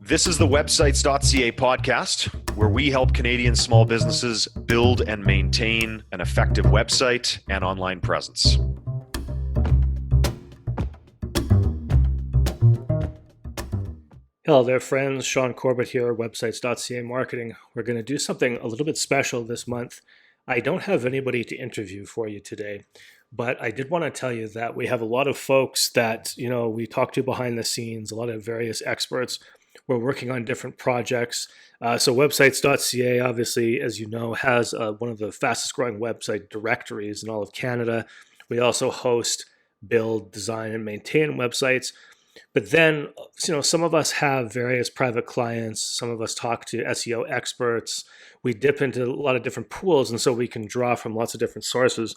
This is the websites.ca podcast, where we help Canadian small businesses build and maintain an effective website and online presence. Hello there, friends. Sean Corbett here, websites.ca marketing. We're going to do something a little bit special this month. I don't have anybody to interview for you today, but I did want to tell you that we have a lot of folks that, we talk to behind the scenes, a lot of various experts. We're working on different projects. So websites.ca, obviously, as you know, has one of the fastest growing website directories in all of Canada. We also host, build, design, and maintain websites. But then, some of us have various private clients. Some of us talk to SEO experts. We dip into a lot of different pools, and so we can draw from lots of different sources.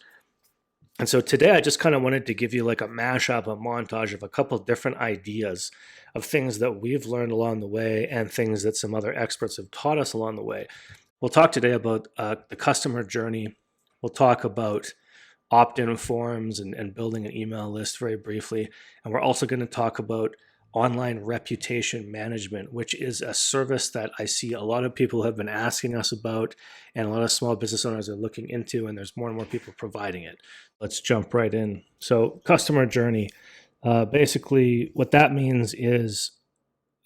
And so today I just kind of wanted to give you like a mashup, a montage of a couple of different ideas of things that we've learned along the way and things that some other experts have taught us along the way. We'll talk today about the customer journey. We'll talk about opt-in forms and building an email list very briefly. And we're also going to talk about online reputation management, which is a service that I see a lot of people have been asking us about and a lot of small business owners are looking into, and there's more and more people providing it. Let's jump right in. So customer journey, basically what that means is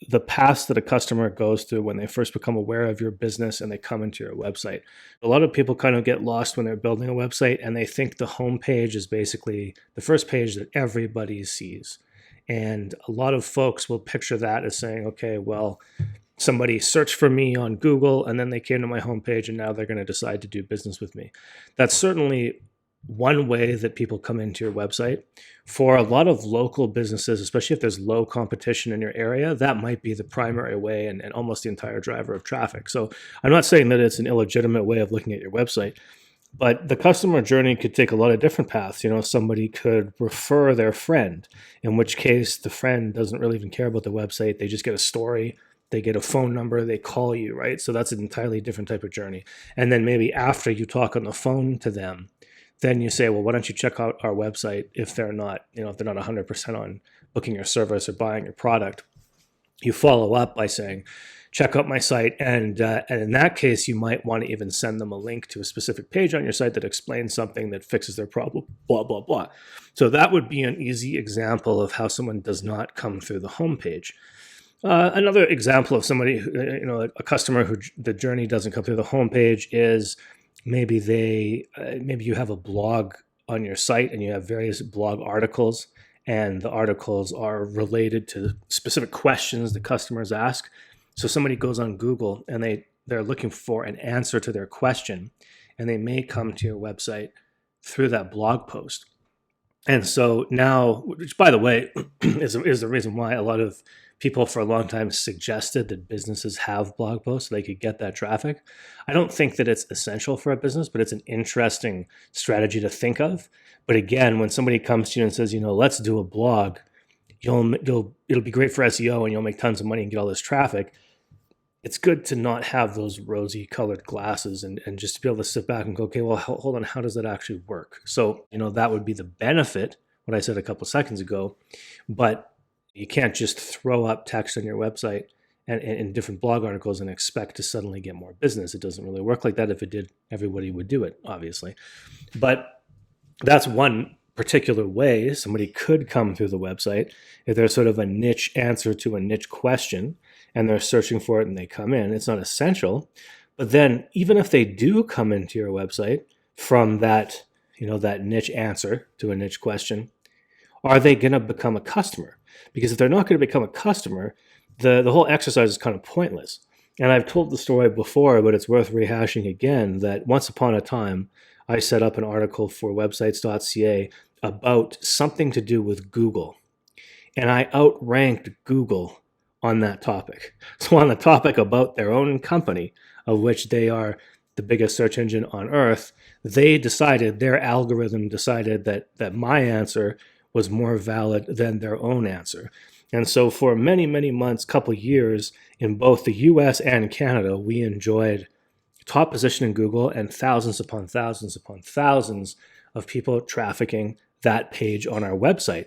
the path that a customer goes through when they first become aware of your business and they come into your website. A lot of people kind of get lost when they're building a website and they think the home page is basically the first page that everybody sees. And a lot of folks will picture that as saying, okay, well, somebody searched for me on Google and then they came to my homepage and now they're going to decide to do business with me. That's certainly one way that people come into your website. For a lot of local businesses, especially if there's low competition in your area, that might be the primary way and almost the entire driver of traffic. So I'm not saying that it's an illegitimate way of looking at your website, but the customer journey could take a lot of different paths. Somebody could refer their friend, in which case the friend doesn't really even care about the website. They just get a story, they get a phone number, they call you, right? So that's an entirely different type of journey. And then maybe after you talk on the phone to them, then you say, well, why don't you check out our website if they're not, if they're not 100% on booking your service or buying your product. You follow up by saying, check out my site. And in that case, you might want to even send them a link to a specific page on your site that explains something that fixes their problem, blah, blah, blah. So that would be an easy example of how someone does not come through the homepage. Another example of somebody, a customer who the journey doesn't come through the homepage is maybe you have a blog on your site and you have various blog articles, and the articles are related to specific questions the customers ask. So somebody goes on Google and they're looking for an answer to their question, and they may come to your website through that blog post. And so now, which by the way, is the reason why a lot of people for a long time suggested that businesses have blog posts so they could get that traffic. I don't think that it's essential for a business, but it's an interesting strategy to think of. But again, when somebody comes to you and says, let's do a blog, it'll be great for SEO and you'll make tons of money and get all this traffic. It's good to not have those rosy colored glasses and just to be able to sit back and go, okay, well, hold on, how does that actually work? So, that would be the benefit, what I said a couple seconds ago, but you can't just throw up text on your website and different blog articles and expect to suddenly get more business. It doesn't really work like that. If it did, everybody would do it, obviously. But that's one particular way somebody could come through the website. If there's sort of a niche answer to a niche question and they're searching for it and they come in, it's not essential. But then even if they do come into your website from that, that niche answer to a niche question, are they going to become a customer? Because if they're not going to become a customer, the whole exercise is kind of pointless. And I've told the story before, but it's worth rehashing again, that once upon a time, I set up an article for websites.ca about something to do with Google. And I outranked Google on that topic. So on the topic about their own company, of which they are the biggest search engine on earth, their algorithm decided that my answer was more valid than their own answer. And so for many, many months, couple years, in both the US and Canada, we enjoyed top position in Google and thousands upon thousands upon thousands of people trafficking that page on our website.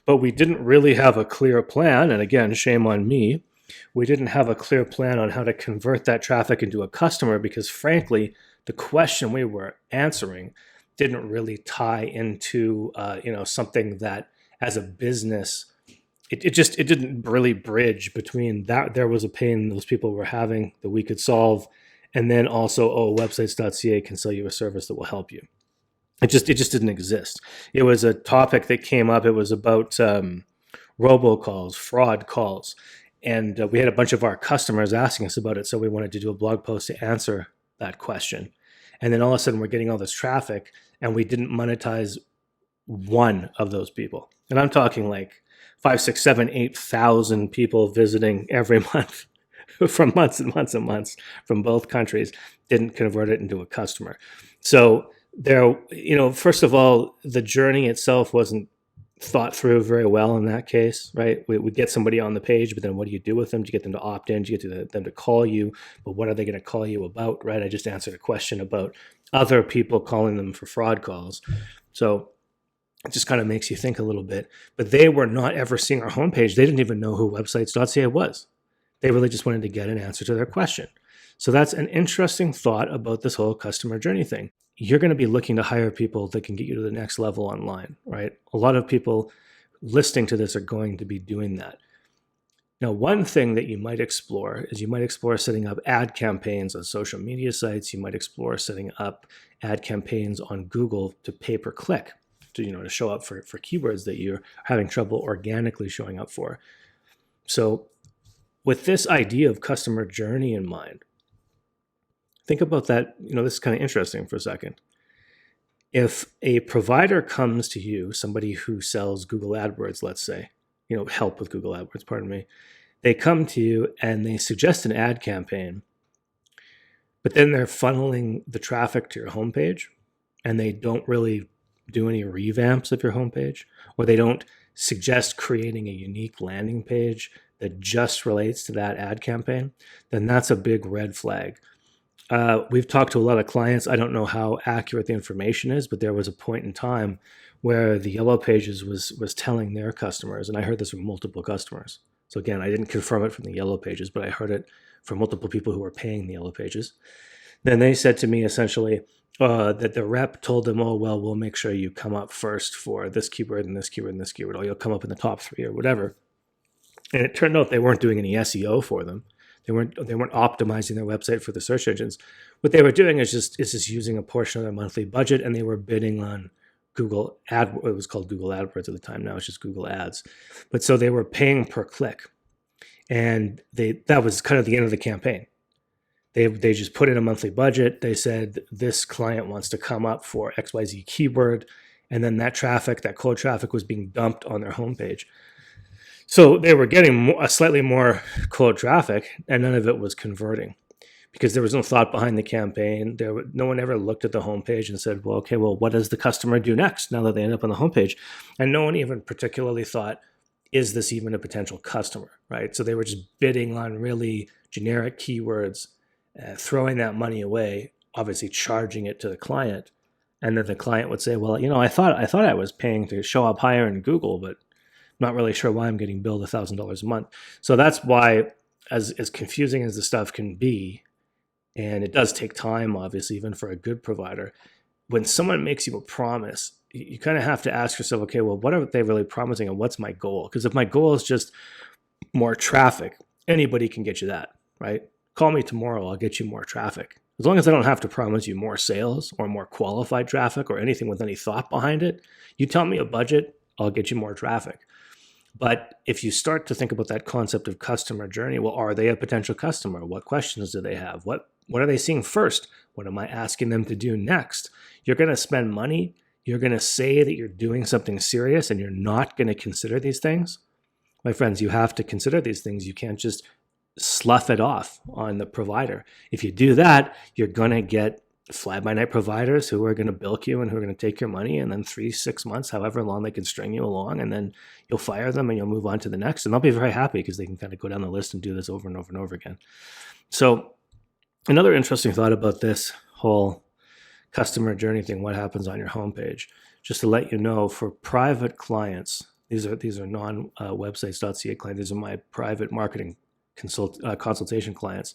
But we didn't really have a clear plan, and again, shame on me, We didn't have a clear plan on how to convert that traffic into a customer because, frankly, the question we were answering didn't really tie into something that, as a business, it didn't really bridge between that there was a pain those people were having that we could solve, and then also, websites.ca can sell you a service that will help you. It just didn't exist. It was a topic that came up. It was about robocalls, fraud calls, and we had a bunch of our customers asking us about it. So we wanted to do a blog post to answer that question. And then all of a sudden, we're getting all this traffic, and we didn't monetize one of those people. And I'm talking like 5, 6, 7, 8,000 people visiting every month from months and months and months from both countries. Didn't convert it into a customer. So there, first of all, the journey itself wasn't thought through very well in that case, right? We get somebody on the page, but then what do you do with them? Do you get them to opt in? Do you get them to call you? But what are they going to call you about, right? I just answered a question about other people calling them for fraud calls. So it just kind of makes you think a little bit. But they were not ever seeing our homepage. They didn't even know who websites.ca was. They really just wanted to get an answer to their question. So that's an interesting thought about this whole customer journey thing. You're going to be looking to hire people that can get you to the next level online, right? A lot of people listening to this are going to be doing that. Now, one thing that you might explore is you might explore setting up ad campaigns on social media sites. You might explore setting up ad campaigns on Google to pay per click, to show up for keywords that you're having trouble organically showing up for. So with this idea of customer journey in mind, think about that. This is kind of interesting for a second. If a provider comes to you, somebody who sells Google AdWords, let's say, help with Google AdWords, pardon me, they come to you and they suggest an ad campaign, but then they're funneling the traffic to your homepage and they don't really do any revamps of your homepage, or they don't suggest creating a unique landing page that just relates to that ad campaign, then that's a big red flag. We've talked to a lot of clients. I don't know how accurate the information is, but there was a point in time where the Yellow Pages was telling their customers, and I heard this from multiple customers. So again, I didn't confirm it from the Yellow Pages, but I heard it from multiple people who were paying the Yellow Pages. Then they said to me essentially that the rep told them, oh, well, we'll make sure you come up first for this keyword and this keyword and this keyword, or you'll come up in the top 3 or whatever. And it turned out they weren't doing any SEO for them. They weren't optimizing their website for the search engines. What they were doing is just using a portion of their monthly budget, and they were bidding on Google Ad. It was called Google AdWords at the time. Now it's just Google Ads. But so they were paying per click, and that was kind of the end of the campaign. They just put in a monthly budget. They said this client wants to come up for XYZ keyword, and then that traffic, that cold traffic, was being dumped on their homepage. So they were getting a slightly more cold traffic, and none of it was converting because there was no thought behind the campaign. No one ever looked at the homepage and said, well, what does the customer do next now that they end up on the homepage? And no one even particularly thought, is this even a potential customer, right? So they were just bidding on really generic keywords, throwing that money away, obviously charging it to the client. And then the client would say, well, I thought I was paying to show up higher in Google, but not really sure why I'm getting billed $1,000 a month. So that's why, as confusing as the stuff can be, and it does take time, obviously, even for a good provider, when someone makes you a promise, you kind of have to ask yourself, okay, well, what are they really promising and what's my goal? Because if my goal is just more traffic, anybody can get you that, right? Call me tomorrow, I'll get you more traffic. As long as I don't have to promise you more sales or more qualified traffic or anything with any thought behind it, you tell me a budget, I'll get you more traffic. But if you start to think about that concept of customer journey, well, are they a potential customer? What questions do they have? What are they seeing first? What am I asking them to do next? You're going to spend money. You're going to say that you're doing something serious and you're not going to consider these things. My friends, you have to consider these things. You can't just slough it off on the provider. If you do that, you're going to get fly-by-night providers who are going to bilk you and who are going to take your money, and then 3-6 months, however long they can string you along, and then you'll fire them and you'll move on to the next, and they'll be very happy because they can kind of go down the list and do this over and over and over again. So another interesting thought about this whole customer journey thing, what happens on your homepage, just to let you know, for private clients, these are non-websites.ca clients, these are my private marketing consultation clients.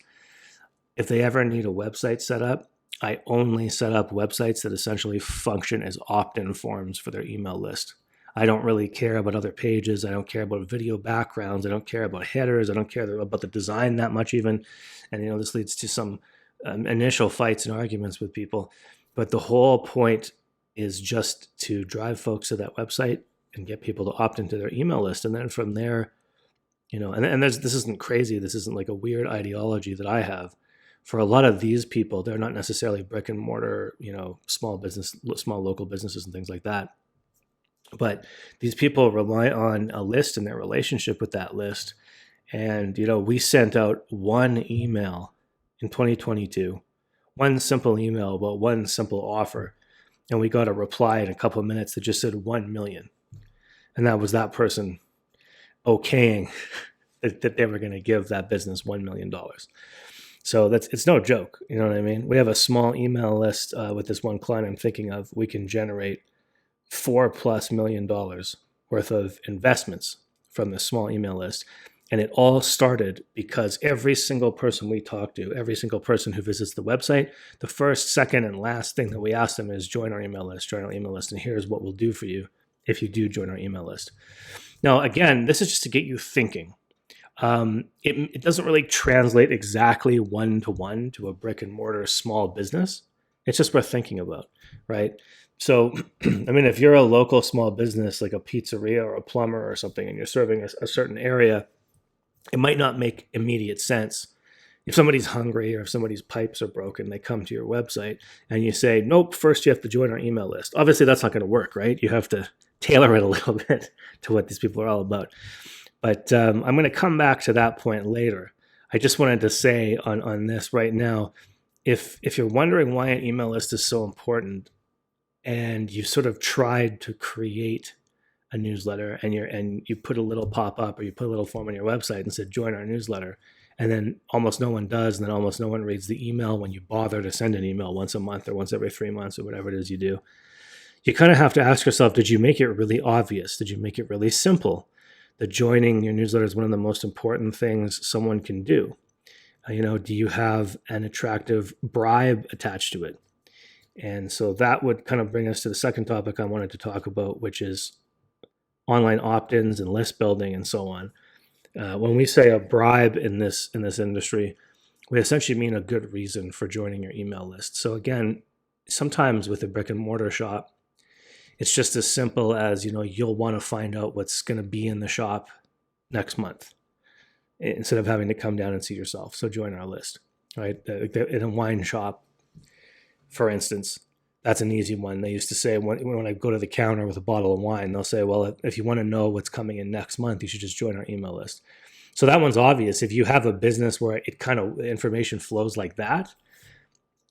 If they ever need a website set up, I only set up websites that essentially function as opt-in forms for their email list. I don't really care about other pages. I don't care about video backgrounds. I don't care about headers. I don't care about the design that much even. And, this leads to some initial fights and arguments with people. But the whole point is just to drive folks to that website and get people to opt into their email list. And then from there, and this isn't crazy. This isn't like a weird ideology that I have. For a lot of these people, they're not necessarily brick and mortar, small local businesses and things like that. But these people rely on a list and their relationship with that list. And, we sent out one email in 2022, one simple email about one simple offer. And we got a reply in a couple of minutes that just said 1 million. And that was that person okaying that they were going to give that business $1 million. So it's no joke. You know what I mean? We have a small email list with this one client I'm thinking of. We can generate $4+ million worth of investments from this small email list. And it all started because every single person we talk to, every single person who visits the website, the first, second, and last thing that we ask them is join our email list, and here's what we'll do for you if you do join our email list. Now, again, this is just to get you thinking. It doesn't really translate exactly one-to-one to a brick and mortar small business. It's just worth thinking about, right? So, if you're a local small business like a pizzeria or a plumber or something, and you're serving a certain area, it might not make immediate sense. If somebody's hungry or if somebody's pipes are broken, they come to your website and you say, nope, first you have to join our email list. Obviously, that's not going to work, right? You have to tailor it a little bit to what these people are all about. But I'm going to come back to that point later. I just wanted to say on this right now, if you're wondering why an email list is so important and you sort of tried to create a newsletter and you put a little pop-up or you put a little form on your website and said, join our newsletter, and then almost no one does, and then almost no one reads the email when you bother to send an email once a month or once every 3 months or whatever it is you do, you kind of have to ask yourself, did you make it really obvious? Did you make it really simple? That joining your newsletter is one of the most important things someone can do. Do you have an attractive bribe attached to it? And so that would kind of bring us to the second topic I wanted to talk about, which is online opt-ins and list building and so on. When we say a bribe in this industry, we essentially mean a good reason for joining your email list. So again, sometimes with a brick and mortar shop, it's just as simple as, you'll want to find out what's going to be in the shop next month instead of having to come down and see yourself. So join our list, right? In a wine shop, for instance, that's an easy one. They used to say when I go to the counter with a bottle of wine, they'll say, well, if you want to know what's coming in next month, you should just join our email list. So that one's obvious. If you have a business where it kind of information flows like that,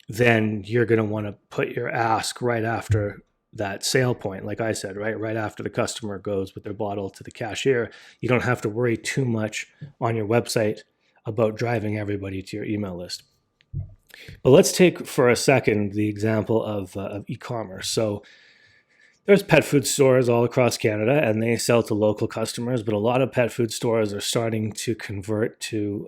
then you're going to want to put your ask right after that sale point, like I said, right after the customer goes with their bottle to the cashier. You don't have to worry too much on your website about driving everybody to your email list. But let's take for a second the example of e-commerce. So there's pet food stores all across Canada, and they sell to local customers. But a lot of pet food stores are starting to convert to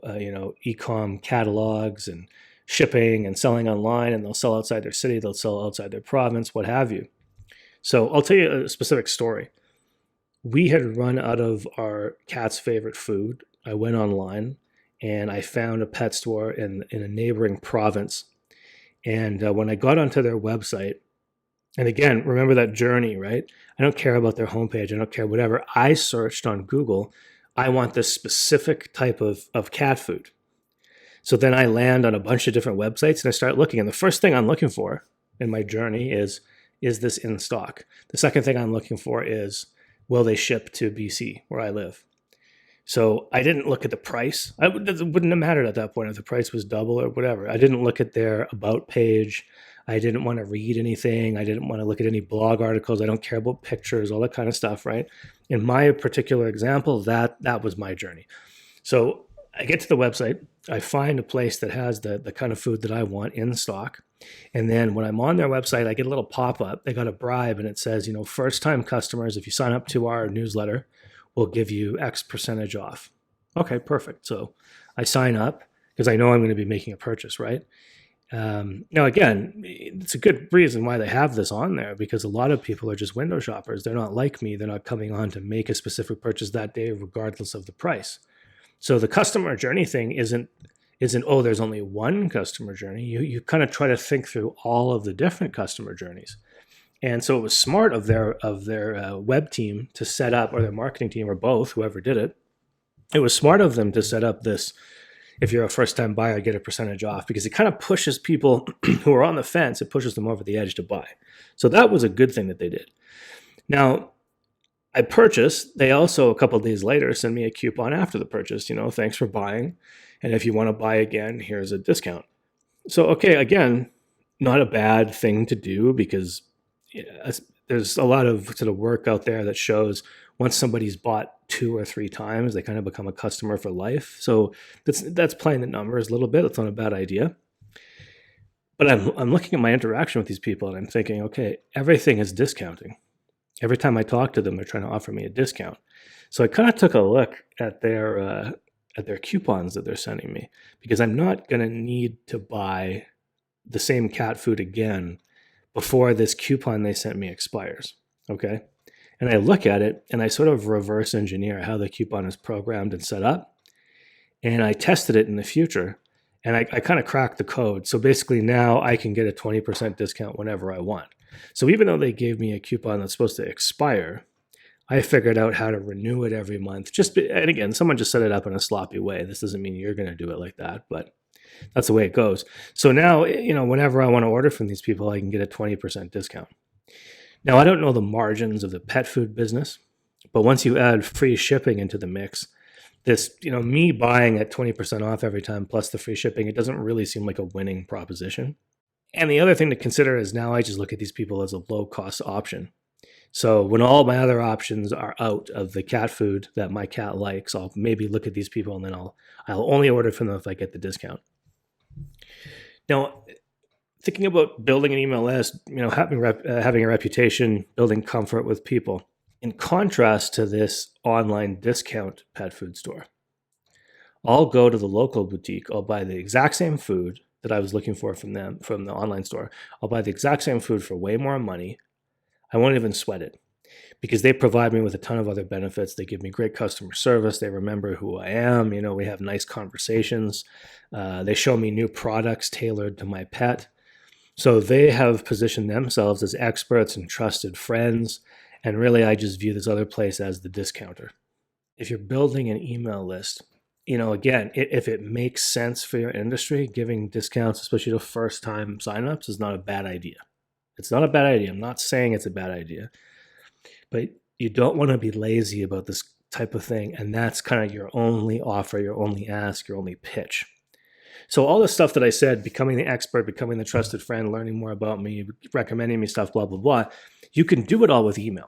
e-com catalogs and shipping and selling online, and they'll sell outside their city, they'll sell outside their province, what have you. So I'll tell you a specific story. We had run out of our cat's favorite food. I went online and I found a pet store in a neighboring province. And when I got onto their website, and again, remember that journey, right? I don't care about their homepage. I don't care whatever. I searched on Google, I want this specific type of cat food. So then I land on a bunch of different websites and I start looking. And the first thing I'm looking for in my journey is this in stock? The second thing I'm looking for is, will they ship to BC, where I live? So I didn't look at the price. It wouldn't have mattered at that point if the price was double or whatever. I didn't look at their about page. I didn't want to read anything. I didn't want to look at any blog articles. I don't care about pictures, all that kind of stuff, right? In my particular example, that was my journey. So I get to the website. I find a place that has the kind of food that I want in stock. And then when I'm on their website, I get a little pop-up. They got a bribe and it says, first-time customers, if you sign up to our newsletter, we'll give you X percentage off. Okay, perfect. So I sign up because I know I'm going to be making a purchase, right? Now, again, it's a good reason why they have this on there because a lot of people are just window shoppers. They're not like me. They're not coming on to make a specific purchase that day, regardless of the price. So the customer journey thing isn't oh, there's only one customer journey. You kind of try to think through all of the different customer journeys. And so it was smart of their web team to set up, or their marketing team, or both, whoever did it. It was smart of them to set up this, if you're a first time buyer, get a percentage off, because it kind of pushes people who are on the fence, it pushes them over the edge to buy. So that was a good thing that they did. Now, I purchased. They also, a couple of days later, send me a coupon after the purchase, thanks for buying. And if you want to buy again, here's a discount. So, okay, again, not a bad thing to do because there's a lot of sort of work out there that shows once somebody's bought 2 or 3 times, they kind of become a customer for life. So that's playing the numbers a little bit. It's not a bad idea. But I'm looking at my interaction with these people and I'm thinking, okay, everything is discounting. Every time I talk to them, they're trying to offer me a discount. So I kind of took a look at their coupons that they're sending me, because I'm not going to need to buy the same cat food again before this coupon they sent me expires. Okay. And I look at it and I sort of reverse engineer how the coupon is programmed and set up. And I tested it in the future and I kind of cracked the code. So basically now I can get a 20% discount whenever I want. So even though they gave me a coupon that's supposed to expire, I figured out how to renew it every month. And again, someone just set it up in a sloppy way. This doesn't mean you're going to do it like that, but that's the way it goes. So now, whenever I want to order from these people, I can get a 20% discount. Now, I don't know the margins of the pet food business, but once you add free shipping into the mix, this, me buying at 20% off every time plus the free shipping, it doesn't really seem like a winning proposition. And the other thing to consider is now I just look at these people as a low cost option. So when all my other options are out of the cat food that my cat likes, I'll maybe look at these people and then I'll only order from them if I get the discount. Now, thinking about building an email list, having a reputation, building comfort with people, in contrast to this online discount pet food store, I'll go to the local boutique. I'll buy the exact same food that I was looking for from them, from the online store. I'll buy the exact same food for way more money. I won't even sweat it because they provide me with a ton of other benefits. They give me great customer service. They remember who I am. We have nice conversations. They show me new products tailored to my pet. So they have positioned themselves as experts and trusted friends. And really, I just view this other place as the discounter. If you're building an email list, again, if it makes sense for your industry, giving discounts, especially to first-time signups, is not a bad idea. It's not a bad idea. I'm not saying it's a bad idea. But you don't want to be lazy about this type of thing. And that's kind of your only offer, your only ask, your only pitch. So all the stuff that I said, becoming the expert, becoming the trusted friend, learning more about me, recommending me stuff, blah, blah, blah, you can do it all with email.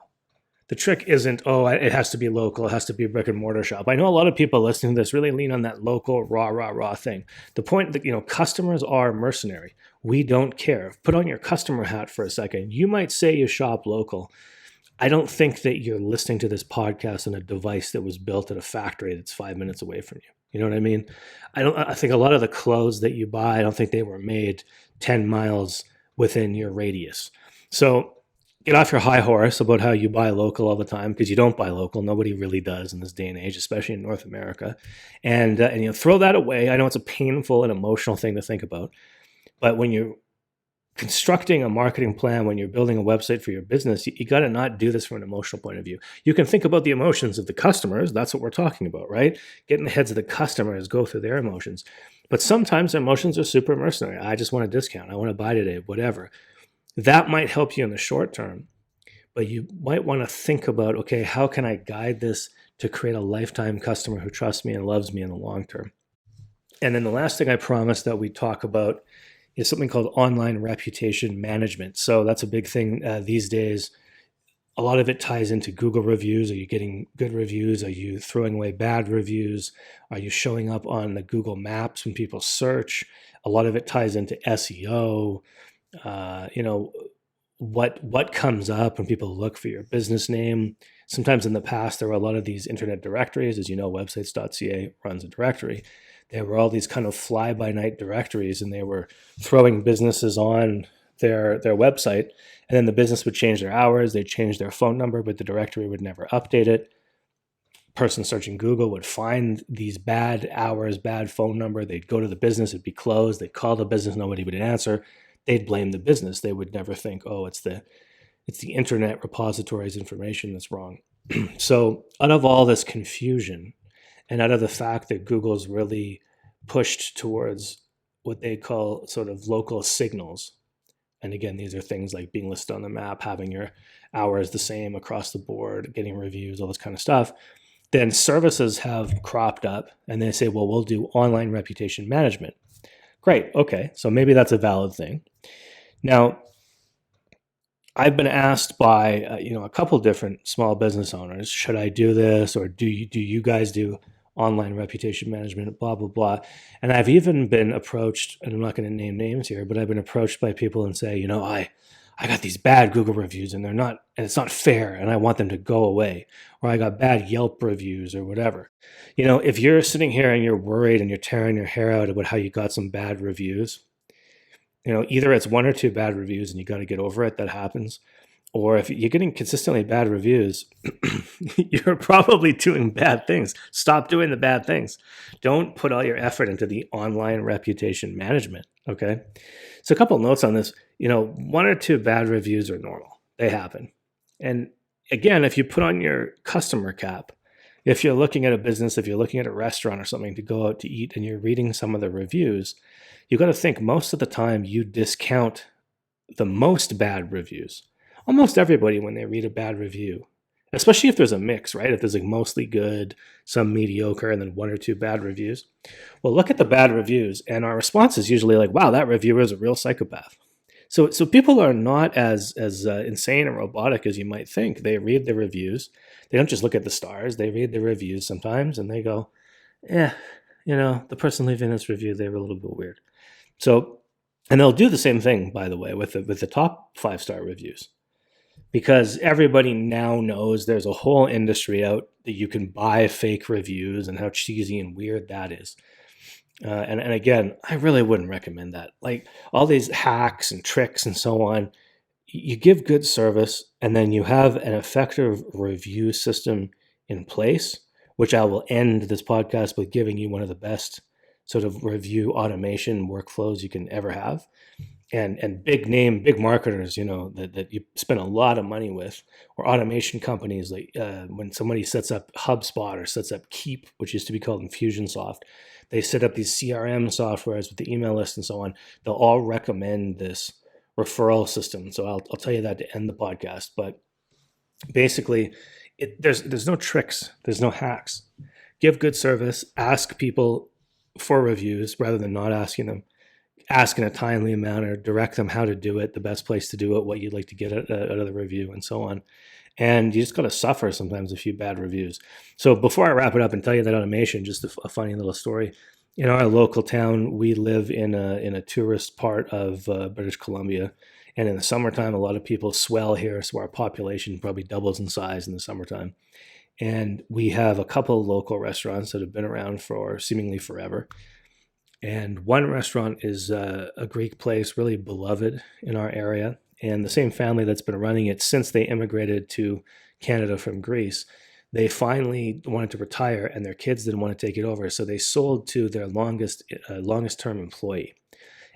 The trick isn't, it has to be local, it has to be a brick and mortar shop. I know a lot of people listening to this really lean on that local, raw thing. The point that, customers are mercenary. We don't care. Put on your customer hat for a second. You might say you shop local. I don't think that you're listening to this podcast on a device that was built at a factory that's 5 minutes away from you. You know what I mean? I think a lot of the clothes that you buy, I don't think they were made 10 miles within your radius. So get off your high horse about how you buy local all the time, because you don't buy local. Nobody really does in this day and age, especially in North America. And throw that away. I know it's a painful and emotional thing to think about, but when you're constructing a marketing plan, when you're building a website for your business, you got to not do this from an emotional point of view. You can think about the emotions of the customers. That's what we're talking about, right? Get in the heads of the customers, go through their emotions. But sometimes their emotions are super mercenary. I just want a discount. I want to buy today, whatever. That might help you in the short term, but you might want to think about, okay, how can I guide this to create a lifetime customer who trusts me and loves me in the long term? And then the last thing I promised that we talk about is something called online reputation management. So that's a big thing these days. A lot of it ties into Google reviews. Are you getting good reviews? Are you throwing away bad reviews? Are you showing up on the Google Maps when people search? A lot of it ties into SEO. what comes up when people look for your business name. Sometimes in the past, there were a lot of these internet directories. As you know, websites.ca runs a directory. There were all these kind of fly-by-night directories, and they were throwing businesses on their website, and then the business would change their hours, they'd change their phone number, but the directory would never update it. Person searching Google would find these bad hours, bad phone number. They'd go to the business, it'd be closed. They'd call the business, nobody would answer. They'd blame the business. They would never think, oh, it's the internet repository's information that's wrong. So out of all this confusion, and out of the fact that Google's really pushed towards what they call sort of local signals, and again, these are things like being listed on the map, having your hours the same across the board, getting reviews, all this kind of stuff, then services have cropped up and they say, well, we'll do online reputation management. Great. Okay. So maybe that's a valid thing. Now, I've been asked by a couple different small business owners, should I do this, or do you guys do online reputation management, blah blah blah. And I've even been approached, and I'm not going to name names here, but I've been approached by people and say, I got these bad Google reviews and it's not fair, and I want them to go away, or I got bad Yelp reviews or whatever. If you're sitting here and you're worried and you're tearing your hair out about how you got some bad reviews, either it's one or two bad reviews and you got to get over it. That happens. Or if you're getting consistently bad reviews, you're probably doing bad things. Stop doing the bad things. Don't put all your effort into the online reputation management. Okay. So a couple of notes on this. One or two bad reviews are normal. They happen. And again, if you put on your customer cap, if you're looking at a business, if you're looking at a restaurant or something to go out to eat and you're reading some of the reviews, you got to think most of the time you discount the most bad reviews. Almost everybody, when they read a bad review, especially if there's a mix, right? If there's like mostly good, some mediocre, and then one or two bad reviews. Well, look at the bad reviews, and our response is usually like, wow, that reviewer is a real psychopath. So people are not as insane and robotic as you might think. They read the reviews. They don't just look at the stars. They read the reviews sometimes, and they go, the person leaving this review, they were a little bit weird. So, and they'll do the same thing, by the way, with the top 5-star reviews. Because everybody now knows there's a whole industry out that you can buy fake reviews and how cheesy and weird that is. And again, I really wouldn't recommend that. Like all these hacks and tricks and so on, you give good service and then you have an effective review system in place, which I will end this podcast with giving you one of the best sort of review automation workflows you can ever have. And big name, big marketers, that you spend a lot of money with, or automation companies like when somebody sets up HubSpot or sets up Keep, which used to be called Infusionsoft, they set up these CRM softwares with the email list and so on. They'll all recommend this referral system. So I'll tell you that to end the podcast. But basically, there's no tricks, there's no hacks. Give good service, ask people for reviews rather than not asking them. Ask in a timely manner, direct them how to do it, the best place to do it, what you'd like to get out of the review, and so on. And you just got to suffer sometimes a few bad reviews. So before I wrap it up and tell you that automation, just a funny little story. In our local town, we live in a tourist part of British Columbia. And in the summertime, a lot of people swell here, so our population probably doubles in size in the summertime. And we have a couple of local restaurants that have been around for seemingly forever. And one restaurant is a Greek place, really beloved in our area. And the same family that's been running it since they immigrated to Canada from Greece, they finally wanted to retire and their kids didn't want to take it over. So they sold to their longest term employee.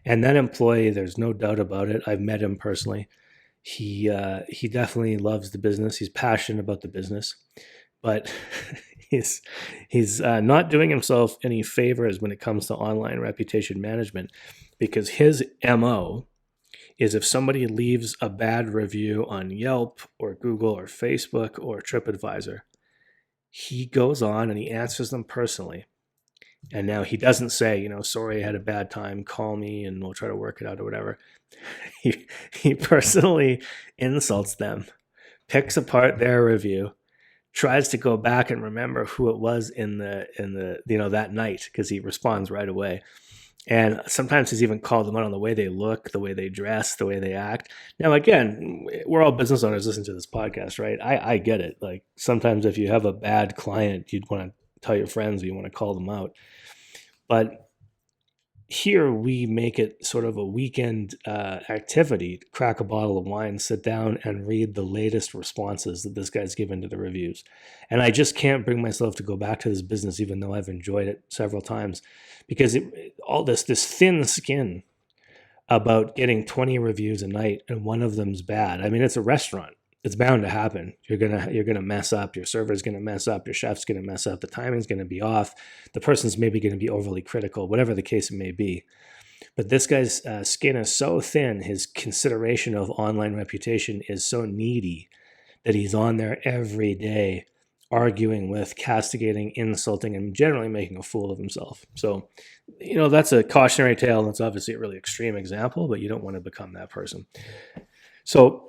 And that employee, there's no doubt about it. I've met him personally. He definitely loves the business. He's passionate about the business. But he's not doing himself any favors when it comes to online reputation management, because his MO is if somebody leaves a bad review on Yelp or Google or Facebook or TripAdvisor, he goes on and he answers them personally. And now he doesn't say, sorry, I had a bad time, call me and we'll try to work it out or whatever. He personally insults them, picks apart their review, tries to go back and remember who it was in the that night, because he responds right away. And sometimes he's even called them out on the way they look, the way they dress, the way they act. Now, again, we're all business owners listening to this podcast, right? I get it. Like sometimes if you have a bad client, you'd want to tell your friends, or you want to call them out. But here we make it sort of a weekend activity, crack a bottle of wine, sit down and read the latest responses that this guy's given to the reviews. And I just can't bring myself to go back to this business, even though I've enjoyed it several times, because all this thin skin about getting 20 reviews a night and one of them's bad. I mean, it's a restaurant. It's bound to happen. You're gonna mess up. Your server's gonna mess up. Your chef's gonna mess up. The timing's gonna be off. The person's maybe gonna be overly critical. Whatever the case it may be. But this guy's skin is so thin. His consideration of online reputation is so needy that he's on there every day, arguing with, castigating, insulting, and generally making a fool of himself. So, that's a cautionary tale. That's obviously a really extreme example, but you don't want to become that person. So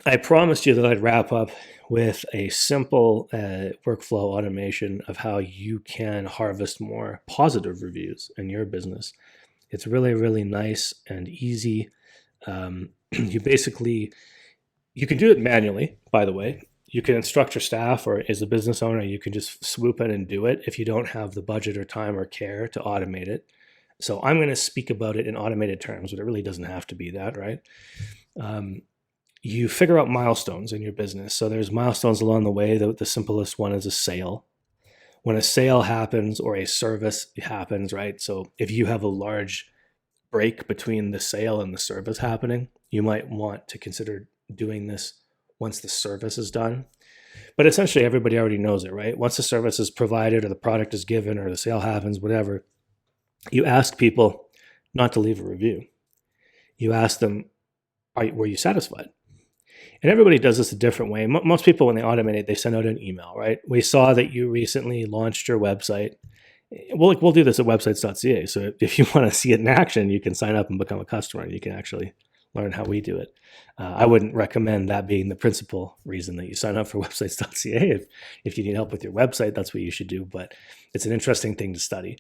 I promised you that I'd wrap up with a simple workflow automation of how you can harvest more positive reviews in your business. It's really, really nice and easy. You can do it manually, by the way. You can instruct your staff, or as a business owner, you can just swoop in and do it if you don't have the budget or time or care to automate it. So I'm going to speak about it in automated terms, but it really doesn't have to be that, right? You figure out milestones in your business. So there's milestones along the way. The simplest one is a sale. When a sale happens or a service happens, right? So if you have a large break between the sale and the service happening, you might want to consider doing this once the service is done. But essentially everybody already knows it, right? Once the service is provided or the product is given or the sale happens, whatever, you ask people not to leave a review. You ask them, were you satisfied? And everybody does this a different way. Most people, when they automate it, they send out an email, right? We saw that you recently launched your website. We'll do this at websites.ca. So if you want to see it in action, you can sign up and become a customer. You can actually learn how we do it. I wouldn't recommend that being the principal reason that you sign up for websites.ca. If you need help with your website, that's what you should do. But it's an interesting thing to study.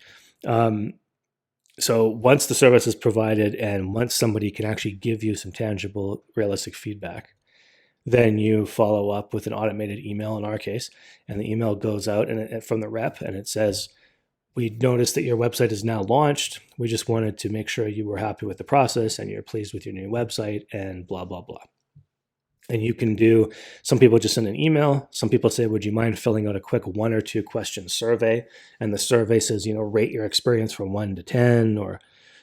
So once the service is provided and once somebody can actually give you some tangible, realistic feedback, then you follow up with an automated email in our case, and the email goes out from the rep and it says, we noticed that your website is now launched. We just wanted to make sure you were happy with the process and you're pleased with your new website and blah, blah, blah. And you can do, some people just send an email. Some people say, would you mind filling out a quick 1 or 2 question survey? And the survey says, rate your experience from 1 to 10 or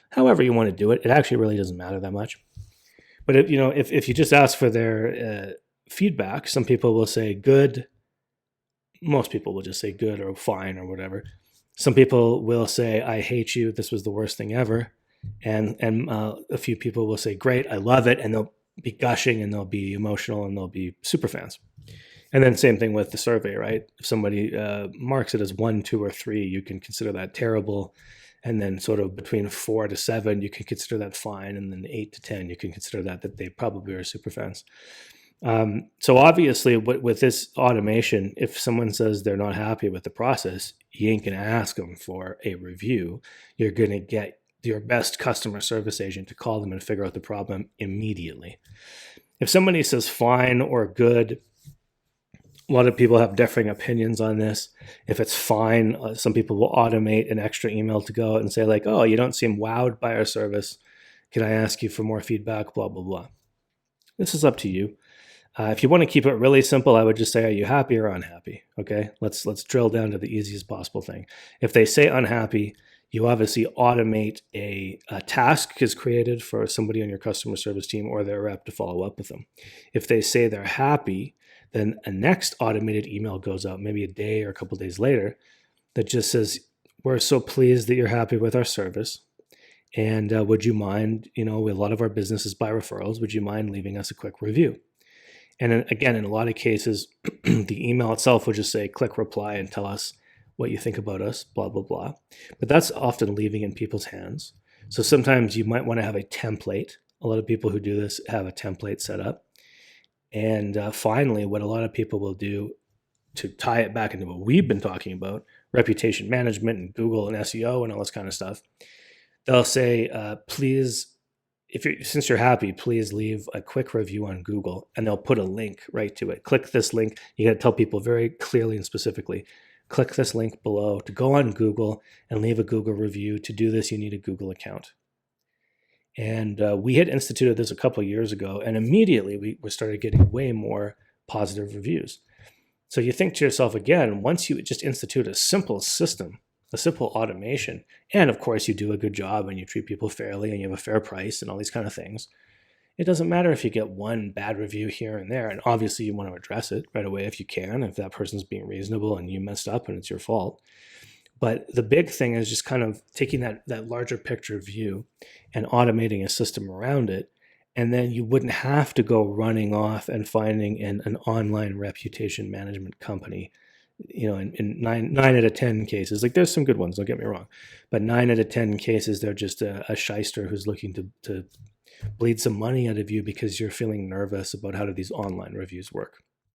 however you want to do it. It actually really doesn't matter that much. But if you just ask for their feedback, some people will say good. Most people will just say good or fine or whatever. Some people will say, I hate you. This was the worst thing ever. And a few people will say, great, I love it. And they'll be gushing and they'll be emotional and they'll be super fans. And then same thing with the survey, right? If somebody marks it as 1, 2, or 3, you can consider that terrible. And then sort of between 4 to 7, you can consider that fine. And then 8 to 10, you can consider that they probably are super fans. So obviously with this automation, if someone says they're not happy with the process, you ain't going to ask them for a review. You're going to get your best customer service agent to call them and figure out the problem immediately. If somebody says fine or good, a lot of people have differing opinions on this. If it's fine, some people will automate an extra email to go and say like, oh, you don't seem wowed by our service. Can I ask you for more feedback? Blah, blah, blah. This is up to you. If you want to keep it really simple, I would just say, are you happy or unhappy? Okay, let's drill down to the easiest possible thing. If they say unhappy, you obviously automate a task is created for somebody on your customer service team or their rep to follow up with them. If they say they're happy, then a next automated email goes out maybe a day or a couple of days later that just says, we're so pleased that you're happy with our service. And would you mind, a lot of our business is by referrals. Would you mind leaving us a quick review? And then, again, in a lot of cases, the email itself will just say, click reply and tell us what you think about us, blah, blah, blah. But that's often leaving in people's hands. So sometimes you might want to have a template. A lot of people who do this have a template set up. And finally, what a lot of people will do to tie it back into what we've been talking about, reputation management and Google and SEO and all this kind of stuff, They'll say, please, since you're happy, please leave a quick review on Google, and they'll put a link right to it. Click this link. You got to tell people very clearly and specifically, click this link below to go on Google and leave a Google review. To do this, you need a Google account. And we had instituted this a couple of years ago, and immediately we started getting way more positive reviews. So you think to yourself again, once you just institute a simple system, a simple automation, and of course you do a good job and you treat people fairly and you have a fair price and all these kind of things, it doesn't matter if you get one bad review here and there. And obviously you want to address it right away if you can, if that person's being reasonable and you messed up and it's your fault. But the big thing is just kind of taking that larger picture view and automating a system around it. And then you wouldn't have to go running off and finding an online reputation management company. In nine out of 10 cases, like there's some good ones, don't get me wrong, but 9 out of 10 cases, they're just a shyster who's looking to bleed some money out of you because you're feeling nervous about how do these online reviews work.